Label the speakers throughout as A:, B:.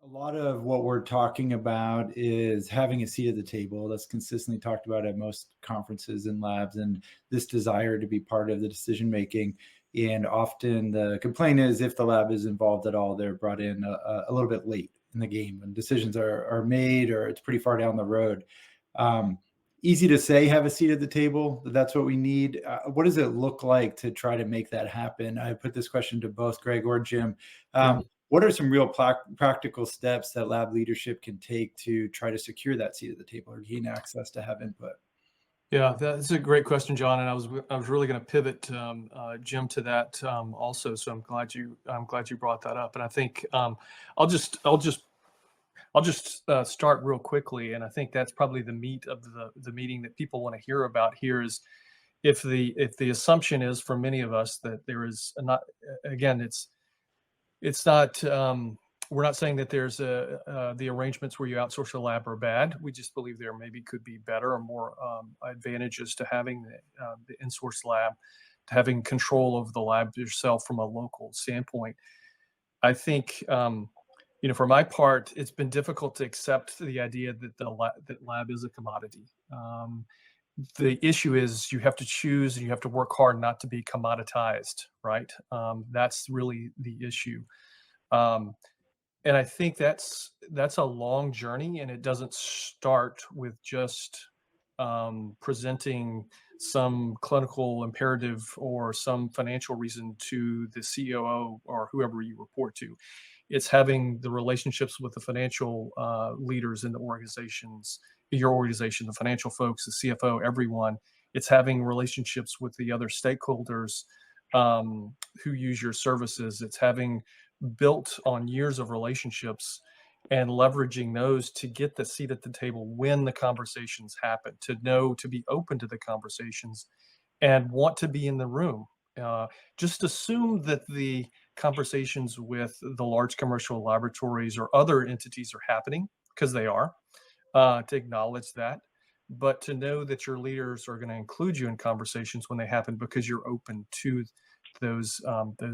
A: A lot of what we're talking about is having a seat at the table. That's consistently talked about at most conferences and labs, and this desire to be part of the decision making. And often the complaint is if the lab is involved at all, they're brought in a little bit late in the game when decisions are made or it's pretty far down the road. Um, Easy to say have a seat at the table. That's what we need. What does it look like to try to make that happen? I put this question to both Greg or Jim.
B: Yeah.
A: What are some real practical steps that lab leadership can take to try to secure that seat at the table or gain access to have input?
B: Yeah, that's a great question, John, and I was really going to pivot, Jim, to that also. So I'm glad you brought that up, and I think I'll just I'll just I'll just start real quickly, and I think that's probably the meat of the meeting that people want to hear about here is if the assumption is for many of us that there is not again it's not we're not saying that there's the arrangements where you outsource a lab are bad. We just believe there maybe could be better or more advantages to having the in-source lab, to having control over the lab yourself from a local standpoint. I think for my part, it's been difficult to accept the idea that that lab is a commodity. The issue is you have to choose and you have to work hard not to be commoditized, right? That's really the issue. Um, and I think that's a long journey, and it doesn't start with just presenting some clinical imperative or some financial reason to the COO or whoever you report to. It's having the relationships with the financial leaders in the organizations, your organization, the financial folks, the CFO, everyone. It's having relationships with the other stakeholders who use your services. It's having built on years of relationships and leveraging those to get the seat at the table when the conversations happen, to know to be open to the conversations and want to be in the room. Just assume that the conversations with the large commercial laboratories or other entities are happening because they are, to acknowledge that, but to know that your leaders are going to include you in conversations when they happen because you're open to those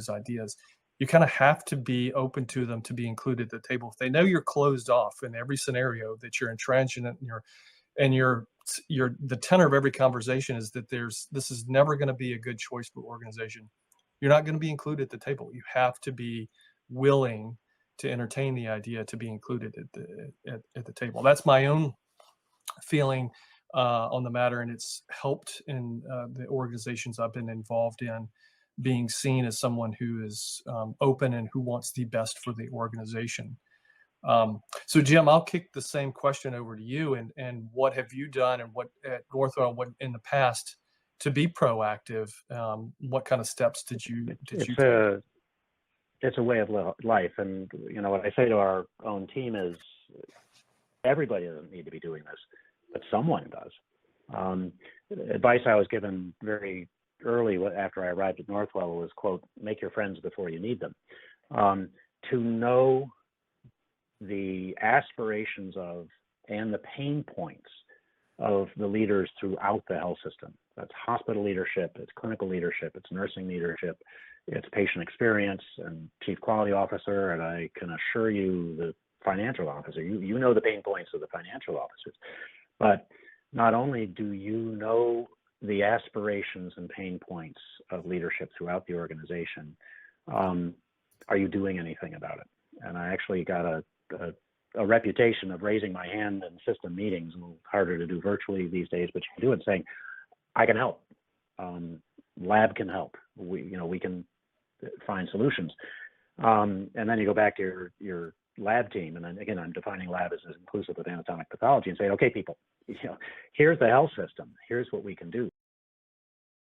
B: ideas. You kind of have to be open to them to be included at the table. If they know you're closed off in every scenario, that you're intransigent and the tenor of every conversation is that this is never going to be a good choice for organization. You're not going to be included at the table. You have to be willing to entertain the idea to be included at the table. That's my own feeling on the matter, and it's helped in the organizations I've been involved in, being seen as someone who is open and who wants the best for the organization. So Jim, I'll kick the same question over to you, and what have you done and what at Northwell, what in the past to be proactive? What kind of steps did you
C: It's
B: take?
C: it's a way of life, and what I say to our own team is everybody doesn't need to be doing this, but someone does. Advice I was given very early after I arrived at Northwell was, quote, make your friends before you need them. To know the aspirations of and the pain points of the leaders throughout the health system. That's hospital leadership, it's clinical leadership, it's nursing leadership, it's patient experience and chief quality officer, and I can assure you the financial officer, you know the pain points of the financial officers. But not only do you know the aspirations and pain points of leadership throughout the organization, are you doing anything about it? And I actually got a reputation of raising my hand in system meetings, a little harder to do virtually these days, but you can do it, saying, I can help. Lab can help. We can find solutions. And then you go back to your lab team, and then again, I'm defining lab as inclusive of anatomic pathology, and say, okay, people, here's the health system. Here's what we can do.